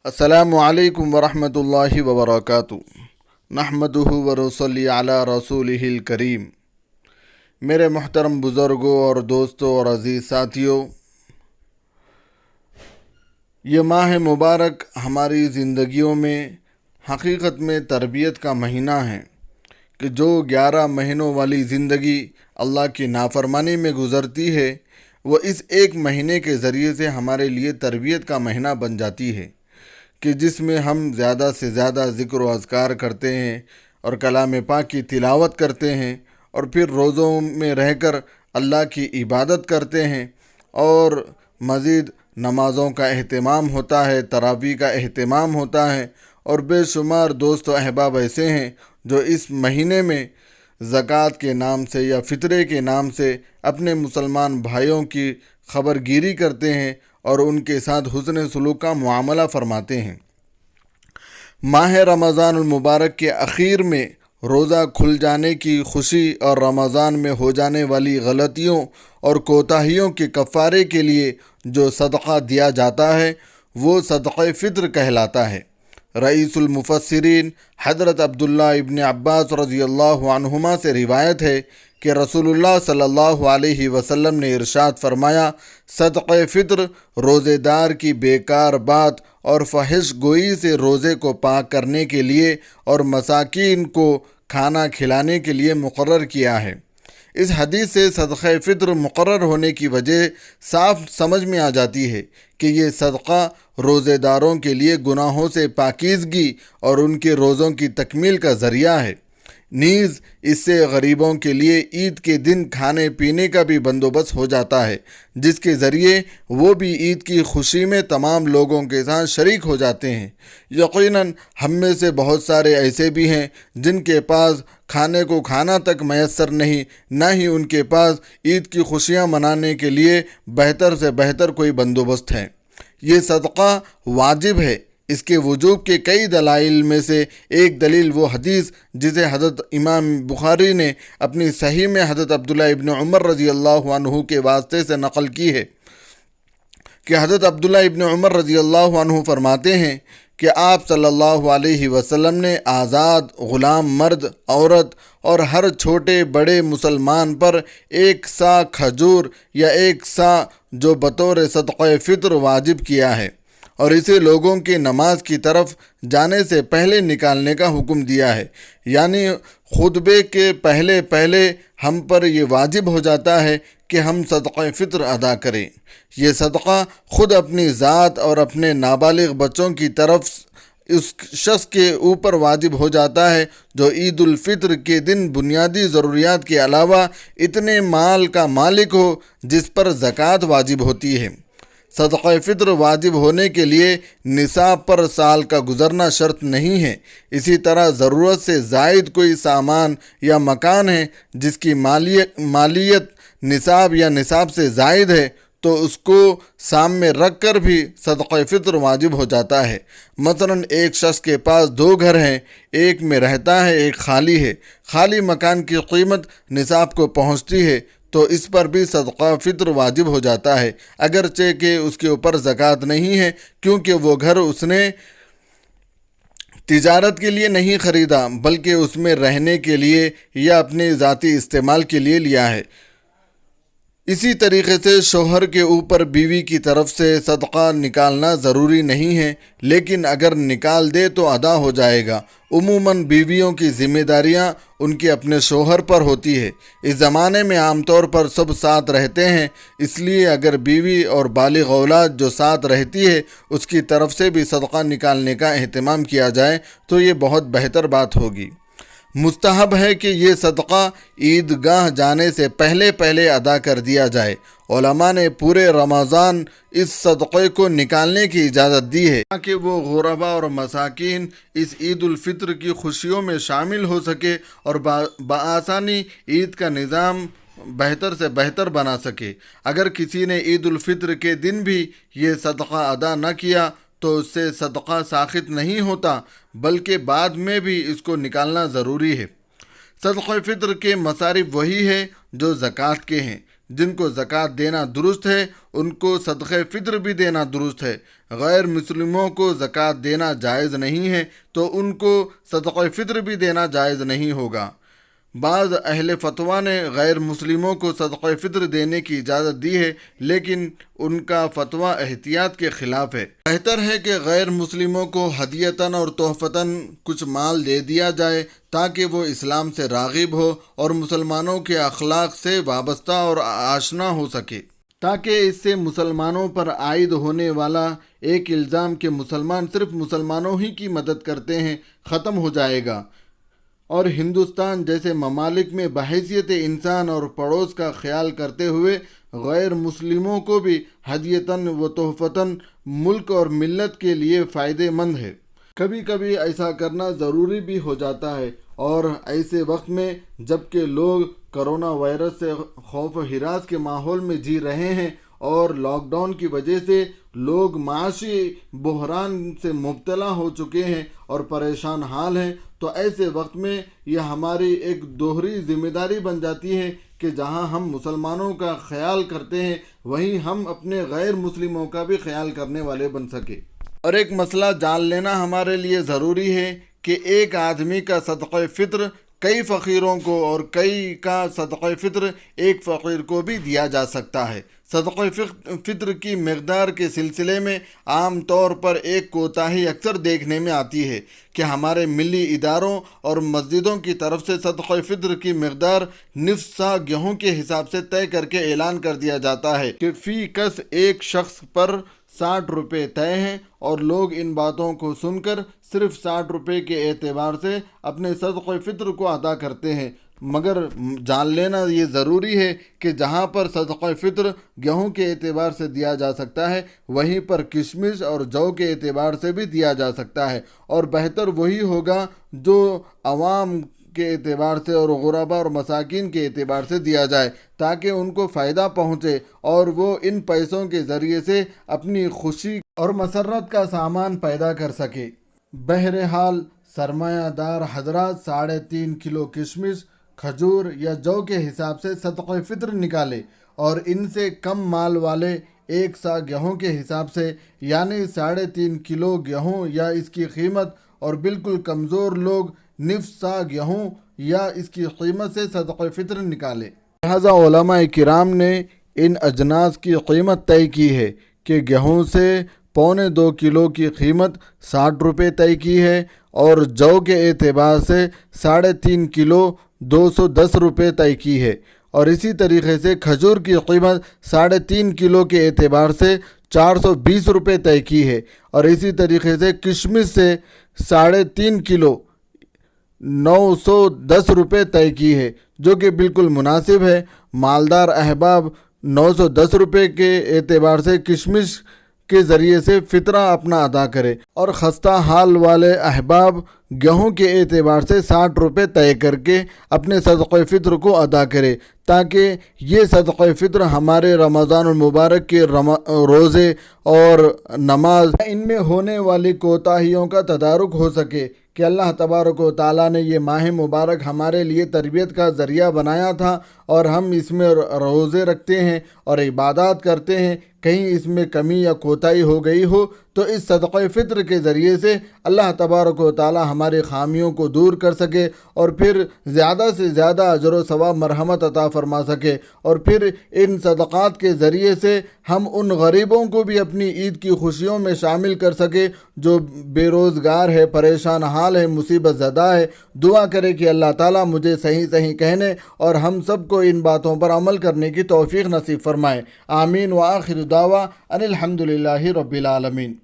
السلام علیکم ورحمۃ اللہ وبرکاتہ نحمدہ ونصلی علی رسولہ الکریم۔ میرے محترم بزرگوں اور دوستوں اور عزیز ساتھیوں، یہ ماہ مبارک ہماری زندگیوں میں حقیقت میں تربیت کا مہینہ ہے کہ جو 11 مہینوں والی زندگی اللہ کی نافرمانی میں گزرتی ہے وہ اس ایک مہینے کے ذریعے سے ہمارے لیے تربیت کا مہینہ بن جاتی ہے کہ جس میں ہم زیادہ سے زیادہ ذکر و اذکار کرتے ہیں اور کلام پاک کی تلاوت کرتے ہیں، اور پھر روزوں میں رہ کر اللہ کی عبادت کرتے ہیں، اور مزید نمازوں کا اہتمام ہوتا ہے، تراویح کا اہتمام ہوتا ہے، اور بے شمار دوست و احباب ایسے ہیں جو اس مہینے میں زکوٰۃ کے نام سے یا فطرے کے نام سے اپنے مسلمان بھائیوں کی خبر گیری کرتے ہیں اور ان کے ساتھ حسن سلوک کا معاملہ فرماتے ہیں۔ ماہ رمضان المبارک کے اخیر میں روزہ کھل جانے کی خوشی اور رمضان میں ہو جانے والی غلطیوں اور کوتاہیوں کے کفارے کے لیے جو صدقہ دیا جاتا ہے وہ صدقہ فطر کہلاتا ہے۔ رئیس المفسرین حضرت عبداللہ ابن عباس رضی اللہ عنہما سے روایت ہے کہ رسول اللہ صلی اللہ علیہ وسلم نے ارشاد فرمایا، صدقہ فطر روزے دار کی بیکار بات اور فحش گوئی سے روزے کو پاک کرنے کے لیے اور مساکین کو کھانا کھلانے کے لیے مقرر کیا ہے۔ اس حدیث سے صدقہ فطر مقرر ہونے کی وجہ صاف سمجھ میں آ جاتی ہے کہ یہ صدقہ روزے داروں کے لیے گناہوں سے پاکیزگی اور ان کے روزوں کی تکمیل کا ذریعہ ہے۔ نیز اس سے غریبوں کے لیے عید کے دن کھانے پینے کا بھی بندوبست ہو جاتا ہے، جس کے ذریعے وہ بھی عید کی خوشی میں تمام لوگوں کے ساتھ شریک ہو جاتے ہیں۔ یقیناً ہم میں سے بہت سارے ایسے بھی ہیں جن کے پاس کھانے کو کھانا تک میسر نہیں، نہ ہی ان کے پاس عید کی خوشیاں منانے کے لیے بہتر سے بہتر کوئی بندوبست ہے۔ یہ صدقہ واجب ہے۔ اس کے وجوب کے کئی دلائل میں سے ایک دلیل وہ حدیث جسے حضرت امام بخاری نے اپنی صحیح میں حضرت عبداللہ ابن عمر رضی اللہ عنہ کے واسطے سے نقل کی ہے کہ حضرت عبداللہ ابن عمر رضی اللہ عنہ فرماتے ہیں کہ آپ صلی اللہ علیہ وسلم نے آزاد غلام، مرد، عورت اور ہر چھوٹے بڑے مسلمان پر 1 سا کھجور یا 1 سا جو بطور صدقہ فطر واجب کیا ہے، اور اسے لوگوں کی نماز کی طرف جانے سے پہلے نکالنے کا حکم دیا ہے۔ یعنی خطبے کے پہلے ہم پر یہ واجب ہو جاتا ہے کہ ہم صدقہ فطر ادا کریں۔ یہ صدقہ خود اپنی ذات اور اپنے نابالغ بچوں کی طرف اس شخص کے اوپر واجب ہو جاتا ہے جو عید الفطر کے دن بنیادی ضروریات کے علاوہ اتنے مال کا مالک ہو جس پر زکوٰۃ واجب ہوتی ہے۔ صدقہ فطر واجب ہونے کے لیے نصاب پر سال کا گزرنا شرط نہیں ہے۔ اسی طرح ضرورت سے زائد کوئی سامان یا مکان ہے جس کی مالیت نصاب یا نصاب سے زائد ہے تو اس کو سامنے رکھ کر بھی صدقہ فطر واجب ہو جاتا ہے۔ مثلاً ایک شخص کے پاس 2 گھر ہیں، ایک میں رہتا ہے، ایک خالی ہے۔ خالی مکان کی قیمت نصاب کو پہنچتی ہے تو اس پر بھی صدقہ فطر واجب ہو جاتا ہے، اگرچہ کہ اس کے اوپر زکوٰۃ نہیں ہے، کیونکہ وہ گھر اس نے تجارت کے لیے نہیں خریدا بلکہ اس میں رہنے کے لیے یا اپنے ذاتی استعمال کے لیے لیا ہے۔ اسی طریقے سے شوہر کے اوپر بیوی کی طرف سے صدقہ نکالنا ضروری نہیں ہے، لیکن اگر نکال دے تو ادا ہو جائے گا۔ عموماً بیویوں کی ذمہ داریاں ان کے اپنے شوہر پر ہوتی ہے۔ اس زمانے میں عام طور پر سب ساتھ رہتے ہیں، اس لیے اگر بیوی اور بالغ اولاد جو ساتھ رہتی ہے اس کی طرف سے بھی صدقہ نکالنے کا اہتمام کیا جائے تو یہ بہت بہتر بات ہوگی۔ مستحب ہے کہ یہ صدقہ عیدگاہ جانے سے پہلے ادا کر دیا جائے۔ علماء نے پورے رمضان اس صدقے کو نکالنے کی اجازت دی ہے تاکہ وہ غربا اور مساکین اس عید الفطر کی خوشیوں میں شامل ہو سکے اور بآسانی عید کا نظام بہتر سے بہتر بنا سکے۔ اگر کسی نے عید الفطر کے دن بھی یہ صدقہ ادا نہ کیا تو اس سے صدقہ ساقط نہیں ہوتا، بلکہ بعد میں بھی اس کو نکالنا ضروری ہے۔ صدقہ فطر کے مصارف وہی ہے جو زکوٰۃ کے ہیں، جن کو زکوٰۃ دینا درست ہے ان کو صدقہ فطر بھی دینا درست ہے۔ غیر مسلموں کو زکوٰۃ دینا جائز نہیں ہے تو ان کو صدقہ فطر بھی دینا جائز نہیں ہوگا۔ بعض اہل فتویٰ نے غیر مسلموں کو صدقہ فطر دینے کی اجازت دی ہے، لیکن ان کا فتویٰ احتیاط کے خلاف ہے۔ بہتر ہے کہ غیر مسلموں کو ہدیتاً اور تحفتاً کچھ مال دے دیا جائے تاکہ وہ اسلام سے راغب ہو اور مسلمانوں کے اخلاق سے وابستہ اور آشنا ہو سکے، تاکہ اس سے مسلمانوں پر عائد ہونے والا ایک الزام کہ مسلمان صرف مسلمانوں ہی کی مدد کرتے ہیں ختم ہو جائے گا، اور ہندوستان جیسے ممالک میں بحیثیت انسان اور پڑوس کا خیال کرتے ہوئے غیر مسلموں کو بھی ہدیتاً و تحفتاً ملک اور ملت کے لیے فائدہ مند ہے۔ کبھی کبھی ایسا کرنا ضروری بھی ہو جاتا ہے، اور ایسے وقت میں جب کہ لوگ کرونا وائرس سے خوف و ہراس کے ماحول میں جی رہے ہیں اور لاک ڈاؤن کی وجہ سے لوگ معاشی بحران سے مبتلا ہو چکے ہیں اور پریشان حال ہیں، تو ایسے وقت میں یہ ہماری ایک دوہری ذمہ داری بن جاتی ہے کہ جہاں ہم مسلمانوں کا خیال کرتے ہیں وہیں ہم اپنے غیر مسلموں کا بھی خیال کرنے والے بن سکے۔ اور ایک مسئلہ جان لینا ہمارے لیے ضروری ہے کہ ایک آدمی کا صدقہ فطر کئی فقیروں کو اور کئی کا صدقہ فطر ایک فقیر کو بھی دیا جا سکتا ہے۔ صدقہ فطر کی مقدار کے سلسلے میں عام طور پر ایک کوتاہی اکثر دیکھنے میں آتی ہے کہ ہمارے ملی اداروں اور مسجدوں کی طرف سے صدقہ فطر کی مقدار نصف سا گیہوں کے حساب سے طے کر کے اعلان کر دیا جاتا ہے کہ فی کس ایک شخص پر 60 روپے طے ہیں، اور لوگ ان باتوں کو سن کر صرف 60 روپے کے اعتبار سے اپنے صدقہ فطر کو ادا کرتے ہیں، مگر جان لینا یہ ضروری ہے کہ جہاں پر صدقہ فطر گیہوں کے اعتبار سے دیا جا سکتا ہے وہیں پر کشمش اور جو کے اعتبار سے بھی دیا جا سکتا ہے، اور بہتر وہی ہوگا جو عوام کے اعتبار سے اور غربا اور مساکین کے اعتبار سے دیا جائے تاکہ ان کو فائدہ پہنچے اور وہ ان پیسوں کے ذریعے سے اپنی خوشی اور مسرت کا سامان پیدا کر سکے۔ بہرحال سرمایہ دار حضرات 3.5 کلو کشمش، کھجور یا جو کے حساب سے صدقہ فطر نکالے، اور ان سے کم مال والے 1 سا گیہوں کے حساب سے یعنی 3.5 کلو گیہوں یا اس کی قیمت، اور بالکل کمزور لوگ نصف سا گیہوں یا اس کی قیمت سے صدقہ فطر نکالے۔ لہذا علماء کرام نے ان اجناس کی قیمت طے کی ہے کہ گیہوں سے 1.25 کلو کی قیمت 60 روپے طے کی ہے، اور جو کے اعتبار سے 3.5 کلو 210 روپے طے کی ہے، اور اسی طریقے سے کھجور کی قیمت 3.5 کلو کے اعتبار سے 420 روپے طے کی ہے، اور اسی طریقے سے کشمش سے 3.5 کلو 910 روپے طے کی ہے، جو کہ بالکل مناسب ہے۔ مالدار احباب 910 روپے کے اعتبار سے کشمش کے ذریعے سے فطرہ اپنا ادا کرے، اور خستہ حال والے احباب گیہوں کے اعتبار سے 60 روپے طے کر کے اپنے صدقہ فطر کو ادا کرے، تاکہ یہ صدقہ فطر ہمارے رمضان المبارک کے روزے اور نماز ان میں ہونے والی کوتاہیوں کا تدارک ہو سکے کہ اللہ تبارک و تعالیٰ نے یہ ماہ مبارک ہمارے لیے تربیت کا ذریعہ بنایا تھا، اور ہم اس میں روزے رکھتے ہیں اور عبادات کرتے ہیں، کہیں اس میں کمی یا کوتاہی ہو گئی ہو تو اس صدقہ فطر کے ذریعے سے اللہ تبارک و تعالیٰ ہمارے خامیوں کو دور کر سکے، اور پھر زیادہ سے زیادہ اجر و ثواب مرحمت عطا فرما سکے، اور پھر ان صدقات کے ذریعے سے ہم ان غریبوں کو بھی اپنی عید کی خوشیوں میں شامل کر سکے جو بے روزگار ہے، پریشان حال ہے، مصیبت زدہ ہے۔ دعا کرے کہ اللہ تعالیٰ مجھے صحیح صحیح کہنے اور ہم سب کو ان باتوں پر عمل کرنے کی توفیق نصیب فرمائے۔ آمین۔ وآخر دعویٰ ان الحمدللہ رب العالمین۔